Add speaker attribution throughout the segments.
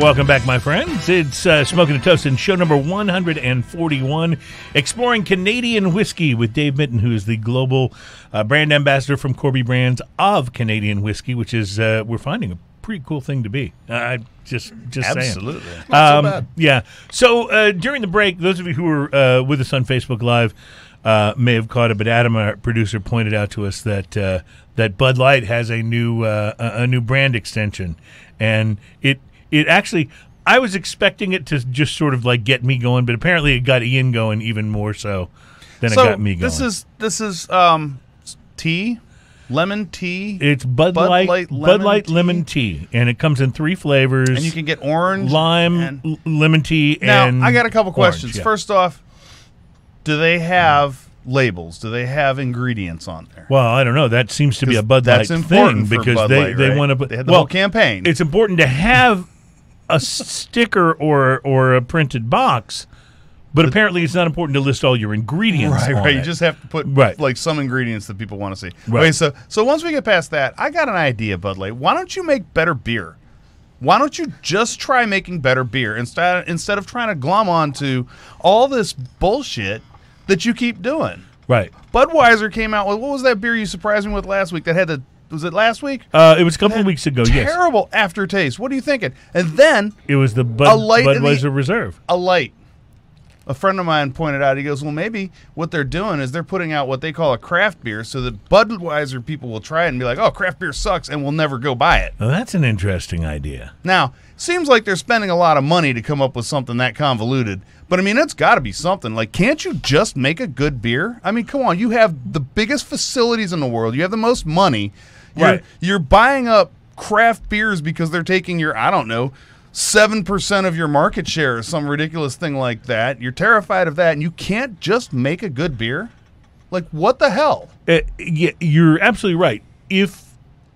Speaker 1: Welcome back, my friends. It's Smoking and Toasting, show number 141, exploring Canadian whiskey with Dave Mitton, who is the global brand ambassador from Corby Brands of Canadian whiskey, which is, we're finding a pretty cool thing to be. Just
Speaker 2: Absolutely.
Speaker 1: saying.
Speaker 2: Not so bad.
Speaker 1: Yeah. So during the break, those of you who were with us on Facebook Live may have caught it, but Adam, our producer, pointed out to us that that Bud Light has a new brand extension, and it actually, I was expecting it to just sort of like get me going, but apparently it got Ian going even more so than it got me going.
Speaker 2: This is tea, lemon tea.
Speaker 1: It's Bud Light lemon tea, and it comes in 3 flavors.
Speaker 2: And you can get orange,
Speaker 1: lime, lemon tea,
Speaker 2: now,
Speaker 1: and
Speaker 2: I got a couple questions.
Speaker 1: orange, yeah.
Speaker 2: First off, do they have labels? Do they have ingredients on there?
Speaker 1: Well, I don't know. That seems to be a Bud
Speaker 2: That's
Speaker 1: Light
Speaker 2: important
Speaker 1: thing
Speaker 2: for
Speaker 1: because
Speaker 2: Bud Light,
Speaker 1: they
Speaker 2: right?
Speaker 1: want to put.
Speaker 2: They had the whole campaign.
Speaker 1: It's important to have a sticker or a printed box, but apparently it's not important to list all your ingredients.
Speaker 2: Right,
Speaker 1: on
Speaker 2: right.
Speaker 1: it.
Speaker 2: You just have to put like some ingredients that people want to see.
Speaker 1: Right.
Speaker 2: Okay, so once we get past that, I got an idea, Bud Light. Why don't you make better beer? Why don't you just try making better beer instead of trying to glom onto all this bullshit that you keep doing?
Speaker 1: Right.
Speaker 2: Budweiser came out with, what was that beer you surprised me with last week that had was it last week?
Speaker 1: It was a couple of weeks ago, yes.
Speaker 2: Terrible aftertaste. What are you thinking? And then
Speaker 1: It was the Budweiser Reserve.
Speaker 2: a light. A friend of mine pointed out, he goes, well, maybe what they're doing is they're putting out what they call a craft beer so that Budweiser people will try it and be like, oh, craft beer sucks, and will never go buy it.
Speaker 1: Well, that's an interesting idea.
Speaker 2: Now, seems like they're spending a lot of money to come up with something that convoluted, but I mean, it's got to be something. Like, can't you just make a good beer? I mean, come on, you have the biggest facilities in the world. You have the most money. You're buying up craft beers because they're taking your, I don't know, 7% of your market share or some ridiculous thing like that. You're terrified of that, and you can't just make a good beer? Like, what the hell?
Speaker 1: Yeah, you're absolutely right. If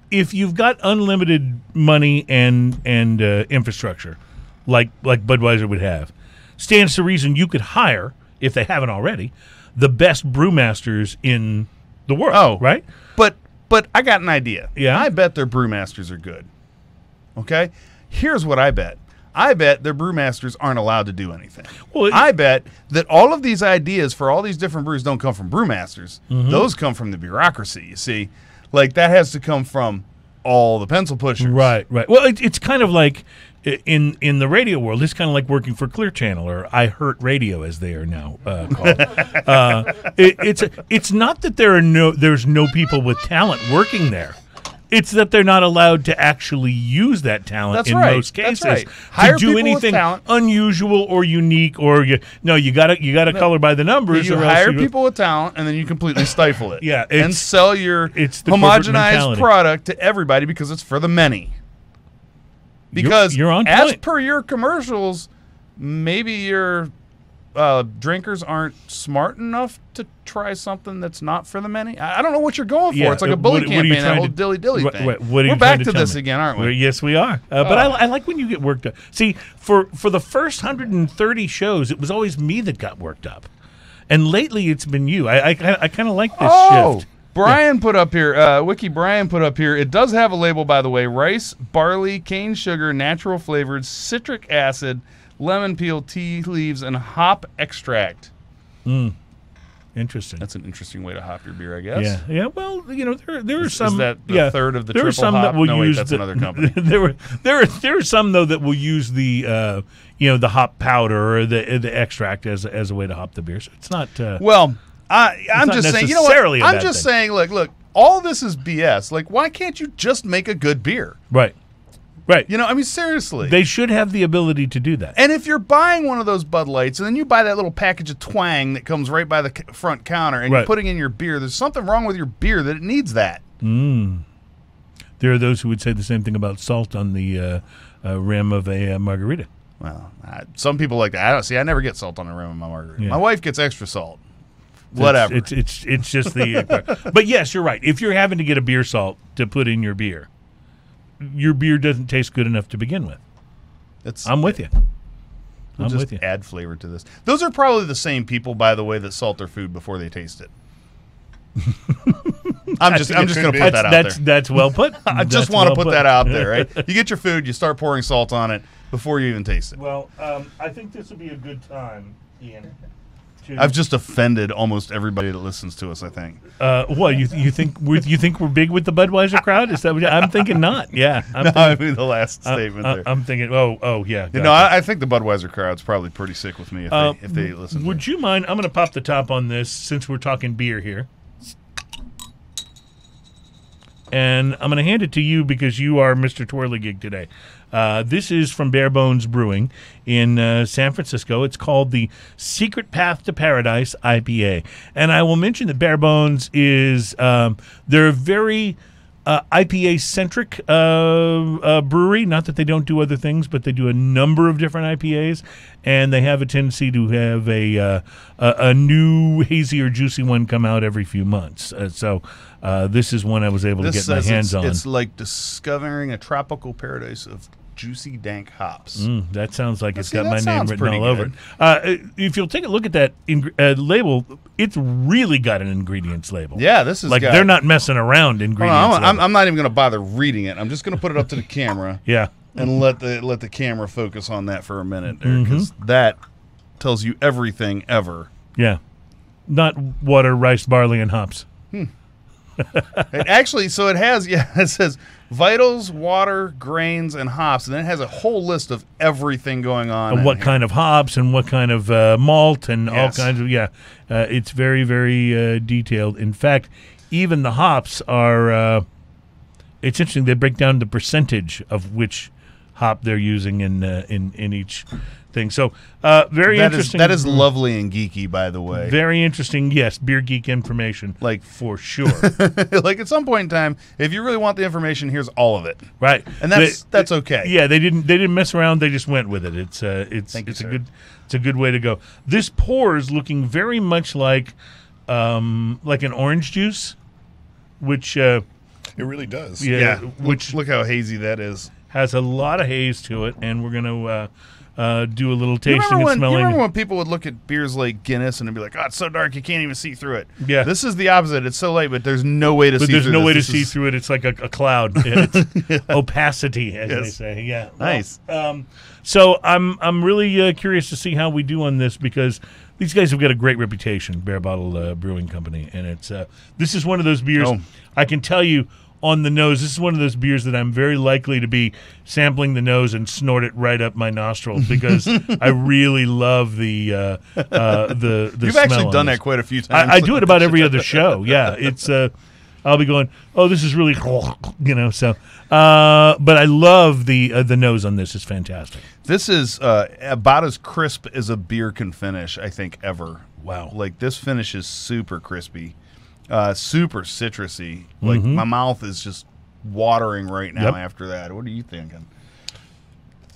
Speaker 1: you've got unlimited money and infrastructure, like Budweiser would have, stands to reason you could hire, if they haven't already, the best brewmasters in the world.
Speaker 2: Oh,
Speaker 1: right?
Speaker 2: But I got an idea.
Speaker 1: Yeah?
Speaker 2: I bet their brewmasters are good. Okay? Here's what I bet. I bet their brewmasters aren't allowed to do anything. Well, I bet that all of these ideas for all these different brews don't come from brewmasters. Mm-hmm. Those come from the bureaucracy, you see. Like, that has to come from all the pencil pushers. Right.
Speaker 1: Well, it's kind of like, in the radio world, it's kind of like working for Clear Channel, or I Heart Radio, as they are now called. It's not that there's no people with talent working there. It's that they're not allowed to actually use that talent most cases to do anything unusual or unique, or you gotta color by the numbers.
Speaker 2: You hire people with talent, and then you completely stifle it.
Speaker 1: Yeah,
Speaker 2: and sell your homogenized product to everybody because it's for the many. Because
Speaker 1: you're on
Speaker 2: as
Speaker 1: point.
Speaker 2: per your commercials, maybe your drinkers aren't smart enough to try something that's not for the many. I don't know what you're going for. It's like a bully campaign, that whole dilly-dilly thing. We're back to this again, aren't we?
Speaker 1: Yes, we are. But I like when you get worked up. See, for the first 130 shows, it was always me that got worked up. And lately, it's been you. I kind of like this shift.
Speaker 2: Brian put up here, Wiki Brian put up here, it does have a label, by the way, rice, barley, cane sugar, natural flavored, citric acid, lemon peel, tea leaves, and hop extract.
Speaker 1: Interesting.
Speaker 2: That's an interesting way to hop your beer, I guess.
Speaker 1: Yeah. Well, there are some.
Speaker 2: Is that the third of the triple hop? There are some that will use. That's another company.
Speaker 1: there are some though that will use the the hop powder or the extract as a way to hop the beer. So it's not.
Speaker 2: I'm just saying. You know what? I'm just saying. Look. All this is BS. Like, why can't you just make a good beer?
Speaker 1: Right.
Speaker 2: You know, I mean, seriously.
Speaker 1: They should have the ability to do that.
Speaker 2: And if you're buying one of those Bud Lights, and then you buy that little package of Twang that comes right by the front counter, and you're putting in your beer, there's something wrong with your beer that it needs that.
Speaker 1: There are those who would say the same thing about salt on the rim of a margarita.
Speaker 2: Well, some people like that. I never get salt on the rim of my margarita. Yeah. My wife gets extra salt. Whatever.
Speaker 1: It's just the. But yes, you're right. If you're having to get a beer salt to put in your beer doesn't taste good enough to begin with. I'm with you.
Speaker 2: I'm with you. Add flavor to this. Those are probably the same people, by the way, that salt their food before they taste it. I'm just going to put that out there.
Speaker 1: That's well put.
Speaker 2: I just want to put that out there, right? You get your food, you start pouring salt on it before you even taste it.
Speaker 1: Well, I think this would be a good time, Ian.
Speaker 2: I've just offended almost everybody that listens to us, I think.
Speaker 1: What you think we're big with the Budweiser crowd? Is that what I'm thinking? Not. Yeah.
Speaker 2: I mean the last statement there.
Speaker 1: I'm thinking. Oh yeah.
Speaker 2: You know, I think the Budweiser crowd's probably pretty sick with me if they listen.
Speaker 1: Would you mind? I'm going to pop the top on this since we're talking beer here, and I'm going to hand it to you because you are Mr. Twirlygig today. This is from Bare Bones Brewing in San Francisco. It's called the Secret Path to Paradise IPA. And I will mention that Bare Bones is they're a very IPA-centric brewery. Not that they don't do other things, but they do a number of different IPAs. And they have a tendency to have a new hazy or juicy one come out every few months. So this is one I was able to get my hands on.
Speaker 2: It's like discovering a tropical paradise of juicy, dank hops.
Speaker 1: That sounds like it's got my name written all over it. If you'll take a look at that label, it's really got an ingredients label.
Speaker 2: Yeah, this is
Speaker 1: like they're not messing around. Ingredients.
Speaker 2: I'm not even going to bother reading it. I'm just going to put it up to the camera.
Speaker 1: Yeah,
Speaker 2: and let the camera focus on that for a minute, because that tells you everything ever.
Speaker 1: Yeah, not water, rice, barley, and hops.
Speaker 2: It actually, so it has, it says vitals, water, grains, and hops, and then it has a whole list of everything going on.
Speaker 1: And what kind of hops and what kind of malt and all kinds of, it's very, very detailed. In fact, even the hops are, it's interesting, they break down the percentage of which hop they're using in each thing. So very interesting.
Speaker 2: That is lovely and geeky, by the way.
Speaker 1: Very interesting. Yes, beer geek information,
Speaker 2: like
Speaker 1: for sure.
Speaker 2: Like at some point in time, if you really want the information, here's all of it.
Speaker 1: Right,
Speaker 2: and that's okay.
Speaker 1: Yeah, they didn't mess around. They just went with it. It's a good way to go. This pours looking very much like an orange juice, which
Speaker 3: it really does.
Speaker 2: Yeah, which look how hazy that is.
Speaker 1: Has a lot of haze to it, and we're going to do a little tasting and smelling.
Speaker 2: You remember when people would look at beers like Guinness and they'd be like, "Oh, it's so dark you can't even see through it."
Speaker 1: Yeah,
Speaker 2: this is the opposite. It's so light, but there's no way to see through it.
Speaker 1: There's no way to see through it. It's like a cloud. It's opacity, as they say. Yeah,
Speaker 2: nice.
Speaker 1: So I'm really curious to see how we do on this, because these guys have got a great reputation, Bare Bottle Brewing Company, and it's this is one of those beers. I can tell you. On the nose, this is one of those beers that I'm very likely to be sampling the nose and snort it right up my nostrils, because I really love the
Speaker 2: You've
Speaker 1: smell
Speaker 2: actually done
Speaker 1: this.
Speaker 2: that quite a few times.
Speaker 1: I do it about every other show. Yeah, it's I'll be going, oh, this is really So, but I love the nose on this. It's fantastic.
Speaker 2: This is about as crisp as a beer can finish, I think, ever.
Speaker 1: Wow,
Speaker 2: like this finish is super crispy. Super citrusy. Like my mouth is just watering right now after that. What are you thinking?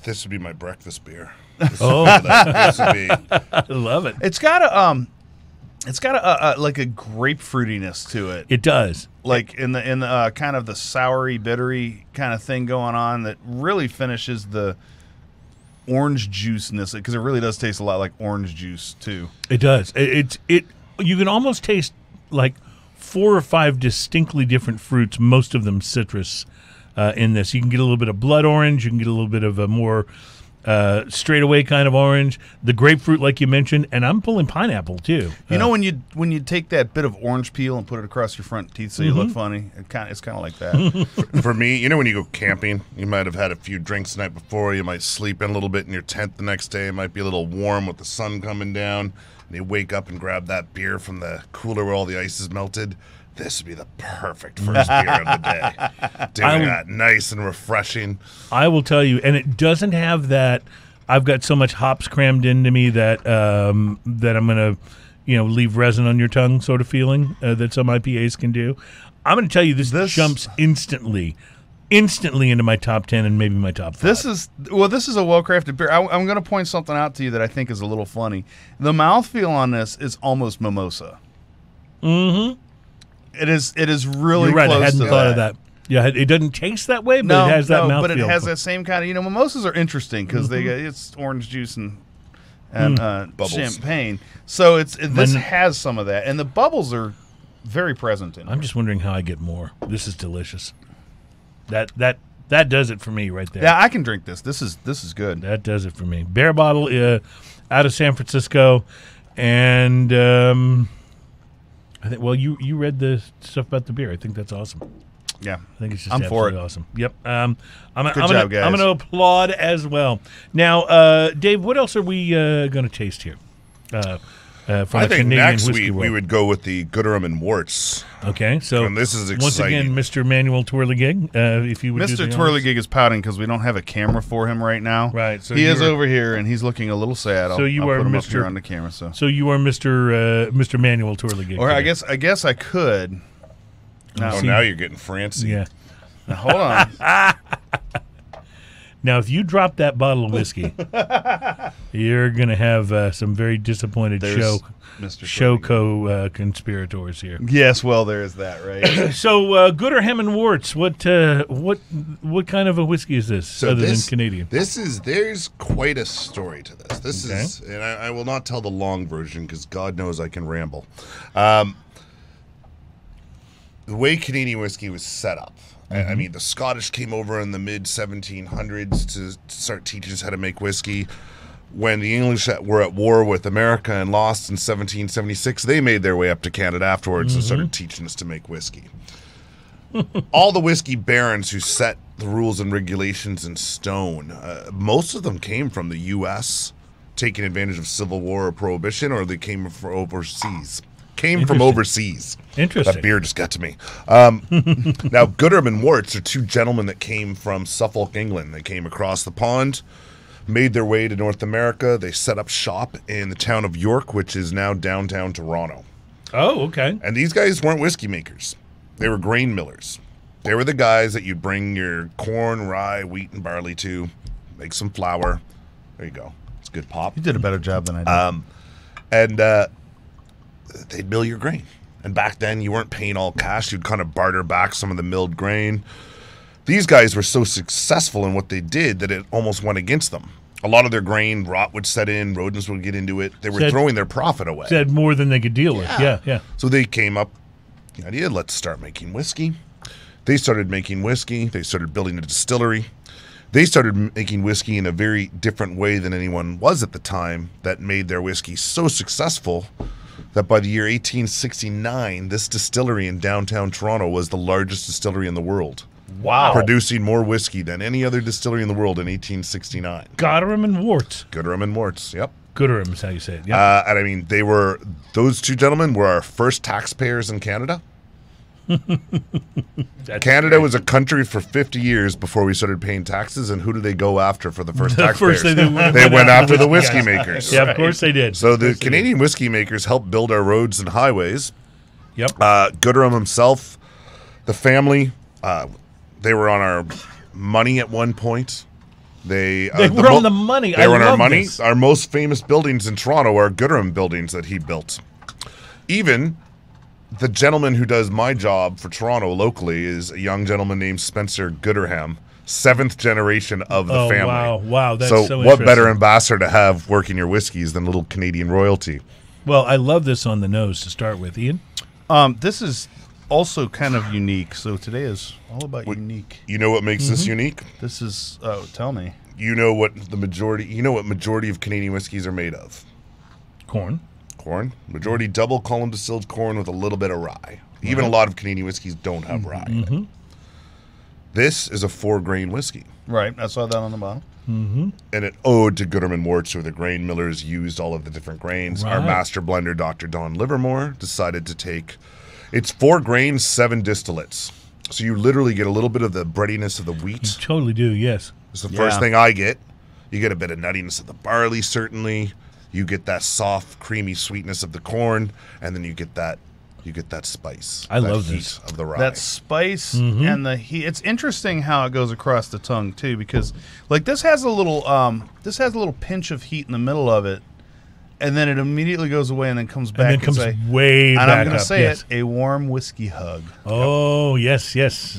Speaker 3: This would be my breakfast beer.
Speaker 1: This
Speaker 3: would be.
Speaker 1: I love it.
Speaker 2: It's got a like a grapefruitiness to it.
Speaker 1: It does.
Speaker 2: Like in the kind of the soury, bittery kind of thing going on that really finishes the orange juiceness, because it really does taste a lot like orange juice too.
Speaker 1: It does. You can almost taste like 4 or 5 distinctly different fruits, most of them citrus, in this. You can get a little bit of blood orange. You can get a little bit of a more straightaway kind of orange. The grapefruit, like you mentioned, and I'm pulling pineapple too.
Speaker 2: You know, when you take that bit of orange peel and put it across your front teeth so you look funny, it's kind of like that.
Speaker 3: For me, you know, when you go camping, you might have had a few drinks the night before. You might sleep in a little bit in your tent the next day. It might be a little warm with the sun coming down. And you wake up and grab that beer from the cooler where all the ice is melted. This would be the perfect first beer of the day. Doing that nice and refreshing.
Speaker 1: I will tell you, and it doesn't have that. I've got so much hops crammed into me that that I'm going to, leave resin on your tongue sort of feeling that some IPAs can do. I'm going to tell you, this jumps instantly into my top 10 and maybe my top 5.
Speaker 2: This is a well-crafted beer. I'm going to point something out to you that I think is a little funny. The mouthfeel on this is almost mimosa.
Speaker 1: Mm-hmm.
Speaker 2: It is really
Speaker 1: You're right,
Speaker 2: close
Speaker 1: I hadn't
Speaker 2: to
Speaker 1: thought
Speaker 2: that.
Speaker 1: of that. Yeah, it doesn't taste that way, but it has that mouthfeel.
Speaker 2: But it has that same kind of, mimosas are interesting because it's orange juice and champagne. So this has some of that, and the bubbles are very present in.
Speaker 1: I'm just wondering how I get more. This is delicious. That does it for me right there.
Speaker 2: Yeah, I can drink this. This is good.
Speaker 1: That does it for me. Bear Bottle out of San Francisco. And I think, well, you read the stuff about the beer. I think that's awesome.
Speaker 2: Yeah,
Speaker 1: I think it's just
Speaker 2: I'm for
Speaker 1: absolutely
Speaker 2: it.
Speaker 1: awesome. Yep.
Speaker 2: Good job, guys.
Speaker 1: I'm going to applaud as well. Now, Dave, what else are we going to taste here? From
Speaker 3: I
Speaker 1: a
Speaker 3: think
Speaker 1: Canadian
Speaker 3: next
Speaker 1: whiskey
Speaker 3: we
Speaker 1: world?
Speaker 3: would go with the Gooderham and Warts.
Speaker 1: Okay, so
Speaker 3: And this is
Speaker 1: once again,
Speaker 3: exciting.
Speaker 1: Mr. Manuel Twirligig, if you would do
Speaker 2: Mr.
Speaker 1: the honors.
Speaker 2: Twirligig is pouting because we don't have a camera for him right now.
Speaker 1: Right, so
Speaker 2: he is
Speaker 1: you're-
Speaker 2: over here and he's looking a little sad.
Speaker 1: So you
Speaker 2: I'll
Speaker 1: are
Speaker 2: put him up
Speaker 1: Mr.
Speaker 2: here on the camera. So
Speaker 1: you are Mr. Manuel Twirligig.
Speaker 2: or I
Speaker 1: today.
Speaker 2: guess I could. Now,
Speaker 3: Oh, now you're getting fancy.
Speaker 1: Yeah.
Speaker 2: now, hold on.
Speaker 1: Now, if you drop that bottle of whiskey, you're going to have some very disappointed
Speaker 2: There's Mr.
Speaker 1: show
Speaker 2: Twirligig.
Speaker 1: conspirators here.
Speaker 2: Yes, well, there is that, right?
Speaker 1: So, Gooderham and Warts, what kind of a whiskey is this,
Speaker 3: So
Speaker 1: other
Speaker 3: this,
Speaker 1: than Canadian?
Speaker 3: there's quite a story to this. This
Speaker 1: Okay.
Speaker 3: is, and I will not tell the long version because God knows I can ramble. The way Canadian whiskey was set up. I mean, the Scottish came over in the mid 1700s to start teaching us how to make whiskey. When the English were at war with America and lost in 1776, they made their way up to Canada afterwards and started teaching us to make whiskey. All the whiskey barons who set the rules and regulations in stone, most of them came from the U.S., taking advantage of Civil War or Prohibition, or they came from overseas.
Speaker 1: Interesting.
Speaker 3: That beer just got to me. Now, Gooderham and Warts are two gentlemen that came from Suffolk, England. They came across the pond, made their way to North America. They set up shop in the town of York, which is now downtown Toronto.
Speaker 1: Oh, okay.
Speaker 3: And these guys weren't whiskey makers. They were grain millers. They were the guys that you'd bring your corn, rye, wheat, and barley to, make some flour. There you go. It's good pop.
Speaker 2: You did a better job than I did.
Speaker 3: And they'd mill your grain. And back then, you weren't paying all cash. You'd kind of barter back some of the milled grain. These guys were so successful in what they did that it almost went against them. A lot of their grain, rot would set in, rodents would get into it. They were throwing their profit away.
Speaker 1: Said more than they could deal with. Yeah.
Speaker 3: So they came up with the idea, let's start making whiskey. They started making whiskey. They started building a distillery. They started making whiskey in a very different way than anyone was at the time that made their whiskey so successful that by the year 1869, this distillery in downtown Toronto was the largest distillery in the world.
Speaker 1: Wow.
Speaker 3: Producing more whiskey than any other distillery in the world in 1869.
Speaker 1: Gooderham and Warts.
Speaker 3: Gooderham and Warts, yep.
Speaker 1: Gooderham is how you say it. Yeah.
Speaker 3: And I mean, those two gentlemen were our first taxpayers in Canada. Canada was a country for 50 years before we started paying taxes, and who did they go after for the first taxpayers?
Speaker 1: First
Speaker 3: they went after the whiskey makers.
Speaker 1: Yeah, of course they did.
Speaker 3: So the Canadian whiskey makers helped build our roads and highways.
Speaker 1: Yep.
Speaker 3: Gooderham himself, the family, they were on our money at one point. They
Speaker 1: were on the money.
Speaker 3: They were on our
Speaker 1: love
Speaker 3: money.
Speaker 1: this.
Speaker 3: Our most famous buildings in Toronto are Gooderham buildings that he built. Even the gentleman who does my job for Toronto locally is a young gentleman named Spencer Gooderham, 7th generation of the family.
Speaker 1: Wow, that's so
Speaker 3: what better
Speaker 1: interesting.
Speaker 3: ambassador to have working your whiskeys than little Canadian royalty?
Speaker 1: Well, I love this on the nose to start with, Ian.
Speaker 2: This is also kind of unique. So today is all about unique.
Speaker 3: You know what makes this unique?
Speaker 2: This is tell me.
Speaker 3: You know what majority of Canadian whiskeys are made of?
Speaker 1: Corn.
Speaker 3: Corn. Majority double column distilled corn with a little bit of rye. Even a lot of Canadian whiskeys don't have rye in it. This is a 4-grain whiskey.
Speaker 2: Right, I saw that on the bottle.
Speaker 3: And it owed to Gooderham and Warts, where the grain millers used all of the different grains. Our
Speaker 1: Right.
Speaker 3: master blender, Dr. Don Livermore, decided to take... It's 4 grains, 7 distillates. So you literally get a little bit of the breadiness of the wheat.
Speaker 1: Totally do, yes.
Speaker 3: It's the first thing I get. You get a bit of nuttiness of the barley, certainly. You get that soft, creamy sweetness of the corn, and then you get that spice.
Speaker 1: I
Speaker 3: that
Speaker 1: love
Speaker 3: heat
Speaker 1: this.
Speaker 3: of the rye.
Speaker 2: That spice and the heat. It's interesting how it goes across the tongue too, because like this has a little pinch of heat in the middle of it, and then it immediately goes away and then comes
Speaker 1: and
Speaker 2: back
Speaker 1: then comes
Speaker 2: say,
Speaker 1: way
Speaker 2: and
Speaker 1: back
Speaker 2: I'm going to
Speaker 1: up.
Speaker 2: say
Speaker 1: Yes.
Speaker 2: it, a warm whiskey hug.
Speaker 1: Oh, yes.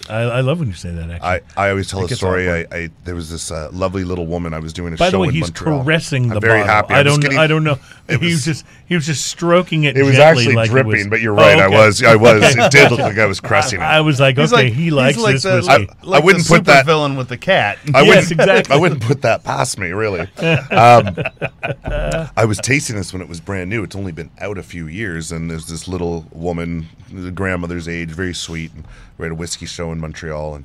Speaker 1: I love when you say that, actually.
Speaker 3: I always tell a
Speaker 2: gets
Speaker 3: story.
Speaker 2: awkward.
Speaker 3: There was this lovely little woman. I was doing a
Speaker 1: By
Speaker 3: show
Speaker 1: the way,
Speaker 3: in
Speaker 1: he's
Speaker 3: Montreal.
Speaker 1: caressing the
Speaker 3: I'm very
Speaker 1: bottle.
Speaker 3: happy.
Speaker 1: I
Speaker 3: was
Speaker 1: don't.
Speaker 3: getting-
Speaker 1: I don't know.
Speaker 3: it
Speaker 1: He was
Speaker 3: was-
Speaker 1: just stroking it.
Speaker 3: It was
Speaker 1: gently
Speaker 3: actually
Speaker 1: like
Speaker 3: dripping,
Speaker 1: it was,
Speaker 3: but you're right.
Speaker 1: Oh, okay.
Speaker 3: I was. It did look like I was caressing it.
Speaker 1: I was like,
Speaker 2: He's
Speaker 1: okay,
Speaker 2: like,
Speaker 1: he
Speaker 2: he's
Speaker 1: likes
Speaker 2: like
Speaker 1: this
Speaker 2: the,
Speaker 1: whiskey.
Speaker 2: like
Speaker 3: I wouldn't
Speaker 2: the
Speaker 3: put that-
Speaker 2: villain with the cat.
Speaker 3: I
Speaker 1: Yes,
Speaker 3: wouldn't,
Speaker 1: exactly.
Speaker 3: I wouldn't put that past me, really. I was tasting this when it was brand new. It's only been out a few years, and there's this little woman, the grandmother's age, very sweet, and we had a whiskey show in Montreal, and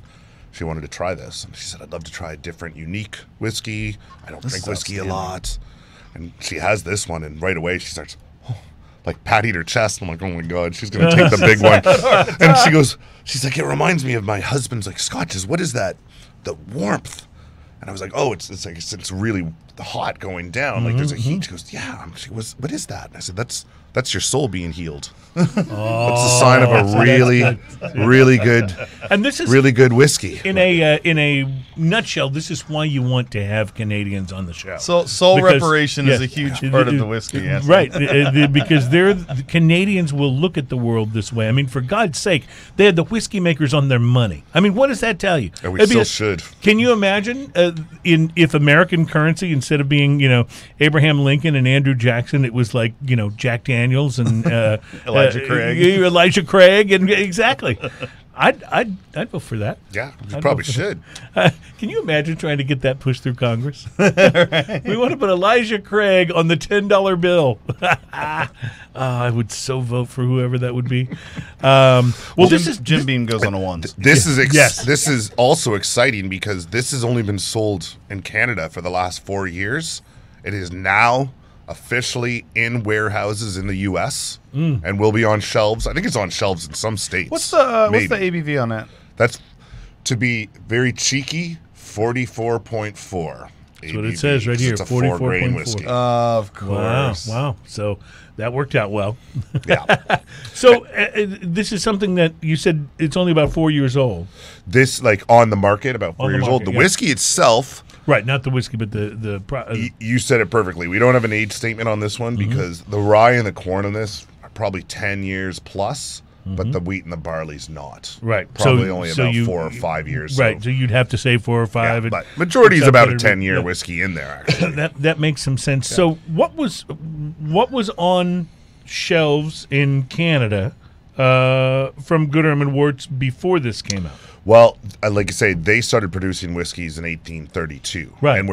Speaker 3: she wanted to try this. And she said, I'd love to try a different, unique whiskey. I don't drink whiskey a lot. And she has this one, and right away she starts like patting her chest. I'm like, oh my God, she's going to take the big one. And she's like, it reminds me of my husband's like scotches. What is that? The warmth. And I was like, oh, it's like it's really hot going down. Like there's a heat. She goes, yeah. She goes, what is that? And I said, that's your soul being healed. That's the sign of a really good,
Speaker 1: And this is
Speaker 3: really good whiskey.
Speaker 1: in a nutshell. This is why you want to have Canadians on the show.
Speaker 2: So soul
Speaker 1: Because-
Speaker 2: reparation is
Speaker 1: yes.
Speaker 2: a huge part of the whiskey. Yes.
Speaker 1: Right, because the Canadians will look at the world this way. I mean, for God's sake, they had the whiskey makers on their money. I mean, what does that tell you?
Speaker 3: And we
Speaker 1: It'd be
Speaker 3: still should.
Speaker 1: Can you imagine if American currency, instead of being Abraham Lincoln and Andrew Jackson, it was like Jack Daniels and Elijah Craig, and exactly. I'd vote for that.
Speaker 3: Yeah, you
Speaker 1: I'd
Speaker 3: probably
Speaker 1: vote for
Speaker 3: should.
Speaker 1: Can you imagine trying to get that pushed through Congress? We want to put Elijah Craig on the $10 bill. I would so vote for whoever that would be.
Speaker 2: Jim Beam goes on a ones.
Speaker 3: This is
Speaker 1: Yes.
Speaker 3: This is also exciting because this has only been sold in Canada for the last 4 years. It is now officially in warehouses in the U.S. And will be on shelves. I think it's on shelves in some states.
Speaker 2: What's the
Speaker 3: Maybe.
Speaker 2: ABV on that?
Speaker 3: That's, to be very cheeky, 44.4.
Speaker 1: That's what it says right here,
Speaker 3: It's a 4-grain
Speaker 1: 44.4.
Speaker 3: whiskey.
Speaker 2: Of
Speaker 1: Wow,
Speaker 2: course.
Speaker 1: wow. So that worked out well.
Speaker 3: Yeah.
Speaker 1: So this is something that you said it's only about 4 years old.
Speaker 3: This, like, on the market, about 4
Speaker 1: On the
Speaker 3: years old.
Speaker 1: market,
Speaker 3: The
Speaker 1: yeah.
Speaker 3: whiskey itself,
Speaker 1: Right, not the whiskey, but the
Speaker 3: you said it perfectly. We don't have an age statement on this one because the rye and the corn on this are probably 10 years plus, but the wheat and the barley's not.
Speaker 1: Right.
Speaker 3: Probably only
Speaker 1: so
Speaker 3: about
Speaker 1: you-
Speaker 3: 4 or 5 years.
Speaker 1: right. So you'd have to say 4 or 5.
Speaker 3: Yeah,
Speaker 1: and
Speaker 3: but majority is
Speaker 1: it's up
Speaker 3: about a
Speaker 1: there.
Speaker 3: 10-year
Speaker 1: Yeah.
Speaker 3: whiskey in there, actually.
Speaker 1: That makes some sense. So what was on shelves in Canada from Gooderham and Worts before this came out?
Speaker 3: Well, like I say, they started producing whiskeys in 1832.
Speaker 1: Right.
Speaker 3: And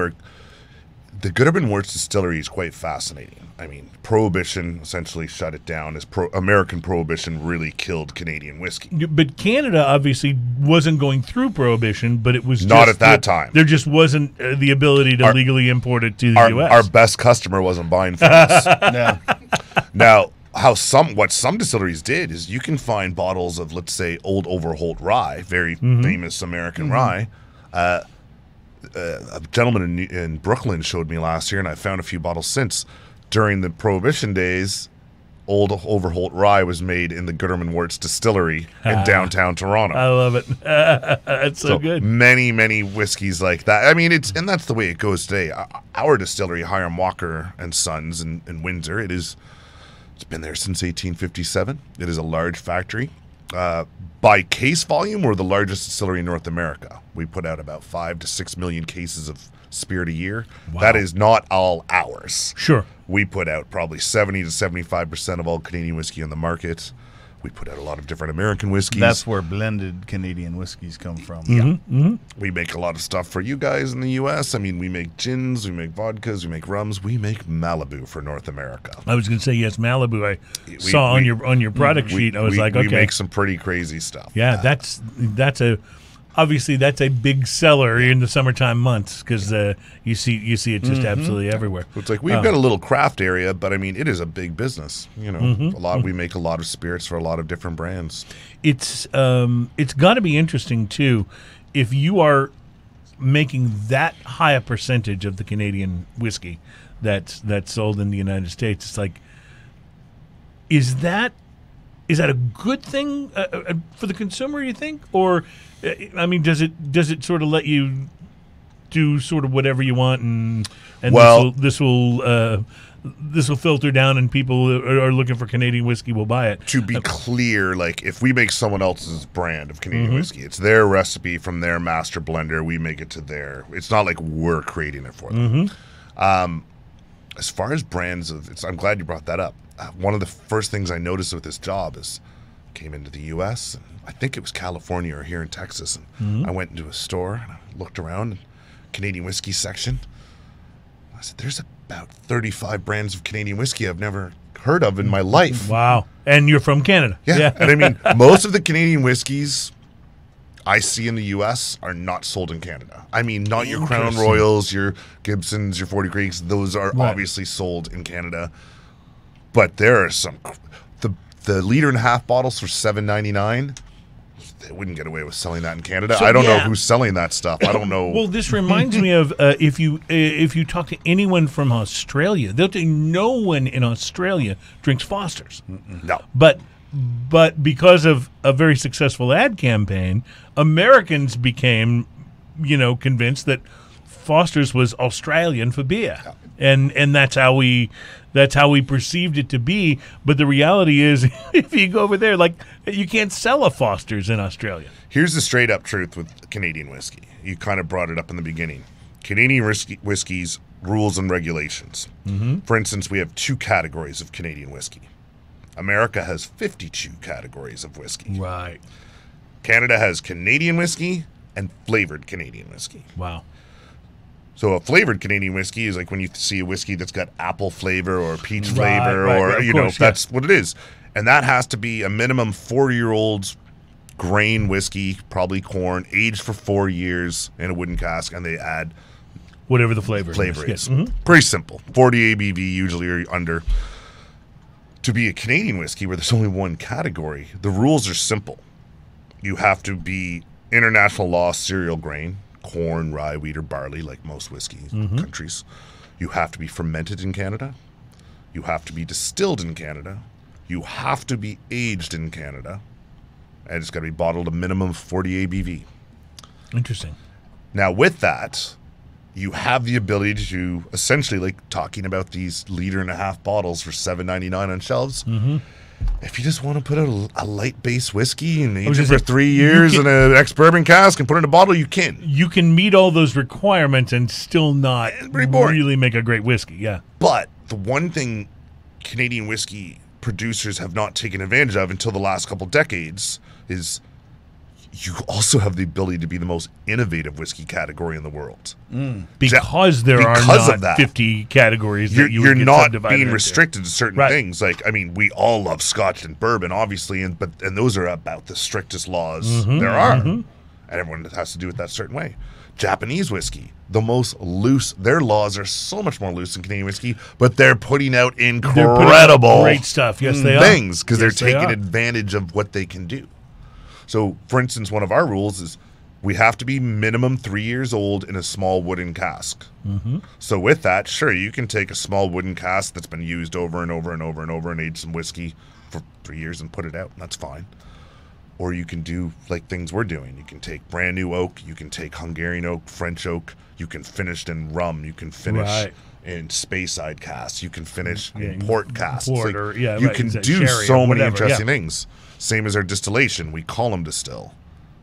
Speaker 3: the Gooderham Worts distillery is quite fascinating. I mean, Prohibition essentially shut it down as American Prohibition really killed Canadian whiskey.
Speaker 1: But Canada obviously wasn't going through Prohibition, but it was
Speaker 3: Not
Speaker 1: just
Speaker 3: at that time.
Speaker 1: There just wasn't the ability to legally import it to the U.S.
Speaker 3: Our best customer wasn't buying from us.
Speaker 2: No.
Speaker 3: Now, what some distilleries did is you can find bottles of, let's say, Old Overholt rye, very famous American rye. A gentleman in Brooklyn showed me last year, and I found a few bottles since. During the Prohibition days, Old Overholt rye was made in the Gooderham Worts distillery in downtown Toronto.
Speaker 1: I love it. That's so good.
Speaker 3: Many, many whiskeys like that. I mean, and that's the way it goes today. Our distillery, Hiram Walker and Sons in Windsor, it's been there since 1857. It is a large factory. By case volume, we're the largest distillery in North America. We put out about 5 to 6 million cases of spirit a year.
Speaker 1: Wow.
Speaker 3: That is not all ours.
Speaker 1: Sure.
Speaker 3: We put out probably 70 to 75% of all Canadian whiskey on the market. We put out a lot of different American whiskeys.
Speaker 2: That's where blended Canadian whiskeys come from.
Speaker 3: We make a lot of stuff for you guys in the U.S. I mean, we make gins, we make vodkas, we make rums, we make Malibu for North America.
Speaker 1: I was going to say yes, Malibu. I saw on your product sheet. I was like, okay,
Speaker 3: we make some pretty crazy stuff.
Speaker 1: yeah, that's obviously that's a big seller in the summertime months because you see it just absolutely everywhere.
Speaker 3: It's like we've got a little craft area, but I mean, it is a big business. You know, we make a lot of spirits for a lot of different brands.
Speaker 1: It's got to be interesting too if you are making that high a percentage of the Canadian whiskey that's sold in the United States. It's like, is that a good thing for the consumer, you think? Or I mean, does it sort of let you do sort of whatever you want, and
Speaker 3: Well-
Speaker 1: this will filter down, and people who are looking for Canadian whiskey will buy it.
Speaker 3: To be clear, like if we make someone else's brand of Canadian whiskey, it's their recipe from their master blender. We make it to their. It's not like we're creating it for them. As far as brands I'm glad you brought that up. One of the first things I noticed with this job is came into the U.S. and I think it was California or here in Texas, and I went into a store and I looked around, Canadian whiskey section. I said, "There's about 35 brands of Canadian whiskey I've never heard of in my life."
Speaker 1: Wow. And you're from Canada.
Speaker 3: Yeah. And I mean, most of the Canadian whiskeys I see in the U.S. are not sold in Canada. I mean, not your Crown
Speaker 1: Interesting.
Speaker 3: Royals, your Gibsons, your 40 Creeks. Those are
Speaker 1: Right.
Speaker 3: obviously sold in Canada. But there are some... The liter and a half bottles for $7.99, they wouldn't get away with selling that in Canada.
Speaker 1: So,
Speaker 3: I don't know
Speaker 1: yeah.
Speaker 3: who's selling that stuff. I don't know.
Speaker 1: Well, this reminds me of if you talk to anyone from Australia, they'll tell you no one in Australia drinks Foster's.
Speaker 3: No.
Speaker 1: But because of a very successful ad campaign, Americans became, convinced that Foster's was Australian for beer, and that's how we perceived it to be. But the reality is, if you go over there, like you can't sell a Foster's in Australia.
Speaker 3: Here's the straight up truth with Canadian whiskey. You kind of brought it up in the beginning. Canadian whiskey's rules and regulations. For instance, we have 2 categories of Canadian whiskey. America has 52 categories of whiskey.
Speaker 1: Right.
Speaker 3: Canada has Canadian whiskey and flavored Canadian whiskey.
Speaker 1: Wow.
Speaker 3: So a flavored Canadian whiskey is like when you see a whiskey that's got apple flavor or peach
Speaker 1: Right,
Speaker 3: flavor,
Speaker 1: right,
Speaker 3: or
Speaker 1: right, of course, yeah.
Speaker 3: that's what it is. And that has to be a minimum 4-year-old grain whiskey, probably corn, aged for 4 years in a wooden cask, and they add
Speaker 1: Whatever the flavor
Speaker 3: is.
Speaker 1: Yes. Mm-hmm.
Speaker 3: Pretty simple. 40 ABV usually or under. To be a Canadian whiskey where there's only one category, the rules are simple. You have to be international law cereal grain, corn, rye, wheat, or barley, like most whiskey countries. You have to be fermented in Canada. You have to be distilled in Canada. You have to be aged in Canada. And it's got to be bottled a minimum of 40 ABV.
Speaker 1: Interesting.
Speaker 3: Now, with that, you have the ability to essentially, like talking about these liter and a half bottles for $7.99 on shelves. If you just want to put out a light base whiskey and age it for 3 years in an ex-bourbon cask and put it in a bottle, you can.
Speaker 1: You can meet all those requirements and still not
Speaker 3: pretty boring.
Speaker 1: really make a great whiskey. Yeah.
Speaker 3: But the one thing Canadian whiskey producers have not taken advantage of until the last couple decades is you also have the ability to be the most innovative whiskey category in the world.
Speaker 1: Because there
Speaker 3: Because
Speaker 1: are
Speaker 3: of
Speaker 1: not
Speaker 3: that.
Speaker 1: 50 categories
Speaker 3: You're,
Speaker 1: that you
Speaker 3: you're
Speaker 1: would get
Speaker 3: not
Speaker 1: subdivided
Speaker 3: being
Speaker 1: into.
Speaker 3: restricted to certain
Speaker 1: Right.
Speaker 3: things. Like, I mean, we all love Scotch and bourbon, obviously, and those are about the strictest laws there are, and everyone has to do it that certain way. Japanese whiskey, the most loose. Their laws are so much more loose than Canadian whiskey, but they're putting out
Speaker 1: They're putting out
Speaker 3: incredible
Speaker 1: great stuff. Yes, they are.
Speaker 3: things because
Speaker 1: Yes,
Speaker 3: they're
Speaker 1: they
Speaker 3: taking
Speaker 1: are.
Speaker 3: advantage of what they can do. So, for instance, one of our rules is we have to be minimum 3 years old in a small wooden cask. So with that, sure, you can take a small wooden cask that's been used over and over and over and over and age some whiskey for 3 years and put it out, and that's fine. Or you can do like things we're doing. You can take brand new oak, you can take Hungarian oak, French oak, you can finish it in rum, you can finish
Speaker 1: Right.
Speaker 3: in Speyside casks, you can finish
Speaker 1: Yeah,
Speaker 3: in port casks. It's
Speaker 1: port or- yeah,
Speaker 3: you
Speaker 1: right,
Speaker 3: can
Speaker 1: exactly.
Speaker 3: do
Speaker 1: Sherry
Speaker 3: so
Speaker 1: or
Speaker 3: many
Speaker 1: whatever,
Speaker 3: interesting
Speaker 1: yeah.
Speaker 3: things. Same as our distillation. We column distill.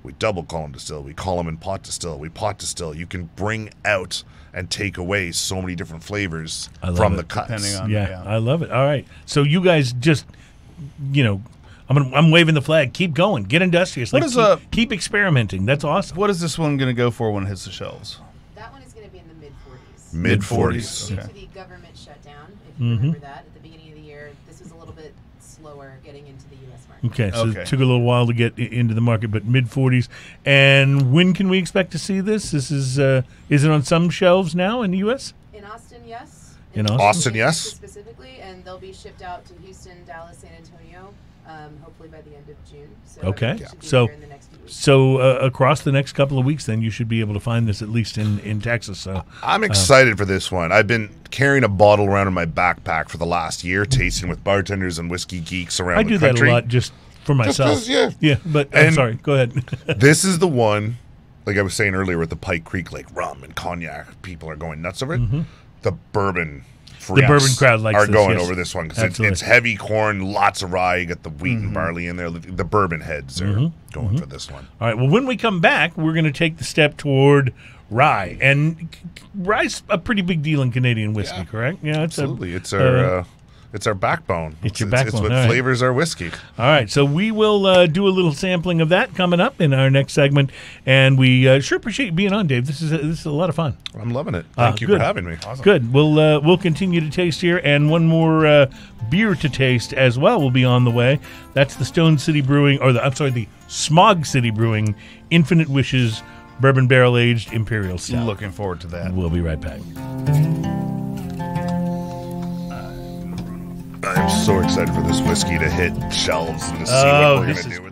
Speaker 3: We double column distill. We column and pot distill. We pot distill. You can bring out and take away so many different flavors
Speaker 1: I love
Speaker 3: from
Speaker 1: it.
Speaker 3: the cuts.
Speaker 2: Depending on-
Speaker 1: Yeah,
Speaker 2: Yeah.
Speaker 1: I love it. All right. So you guys just, I'm waving the flag. Keep going. Get industrious.
Speaker 2: What
Speaker 1: Like,
Speaker 2: is
Speaker 1: keep experimenting. That's awesome.
Speaker 2: What is this one going to go for when it hits the shelves?
Speaker 4: That one is going to be in the mid-40s.
Speaker 3: Mid-40s.
Speaker 2: Okay.
Speaker 4: Due to the government shutdown, if you remember that, at the beginning of the year, this was a little bit slower getting into the U.S. market.
Speaker 1: Okay, so
Speaker 2: Okay.
Speaker 1: it took a little while to get into the market, but mid-40s. And when can we expect to see this? Is it on some shelves now in the U.S.?
Speaker 4: In Austin, yes.
Speaker 1: In Austin?
Speaker 3: Austin, yes.
Speaker 4: Texas specifically, and they'll be shipped out to Houston, Dallas, San Antonio, hopefully by the end of June. So
Speaker 1: Okay.
Speaker 4: it should be
Speaker 1: So-
Speaker 4: here in the next few weeks.
Speaker 1: So across the next couple of weeks, then you should be able to find this at least in Texas. So
Speaker 3: I'm excited for this one. I've been carrying a bottle around in my backpack for the last year, tasting with bartenders and whiskey geeks around
Speaker 1: I
Speaker 3: the
Speaker 1: do that
Speaker 3: country.
Speaker 1: a lot just for myself.
Speaker 3: yeah.
Speaker 1: Yeah, but I'm
Speaker 3: And-
Speaker 1: sorry. Go ahead.
Speaker 3: This is the one like I was saying earlier with the Pike Creek, like rum and cognac, people are going nuts over it. The bourbon
Speaker 1: crowd likes
Speaker 3: are
Speaker 1: this,
Speaker 3: going
Speaker 1: yes.
Speaker 3: over this one because
Speaker 1: Absolutely.
Speaker 3: it's heavy corn, lots of rye. You got the wheat and barley in there. The bourbon heads are going for this one.
Speaker 1: All right. Well, when we come back, we're going to take the step toward rye, and rye's a pretty big deal in Canadian whiskey, correct? Yeah, it's
Speaker 3: Absolutely, it's our backbone.
Speaker 1: It's your
Speaker 3: It's
Speaker 1: backbone,
Speaker 3: what
Speaker 1: all right.
Speaker 3: flavors our whiskey.
Speaker 1: All right, so we will do a little sampling of that coming up in our next segment, and we sure appreciate you being on, Dave. This is a lot of fun.
Speaker 3: I'm loving it. Thank you
Speaker 1: good.
Speaker 3: for having me.
Speaker 1: Good. We'll continue to taste here, and one more beer to taste as well will be on the way. That's the Stone City Brewing, the Smog City Brewing Infinite Wishes Bourbon Barrel Aged Imperial Stout.
Speaker 2: Looking forward to that.
Speaker 1: We'll be right back.
Speaker 3: I'm so excited for this whiskey to hit shelves and to see what we're going to do with it.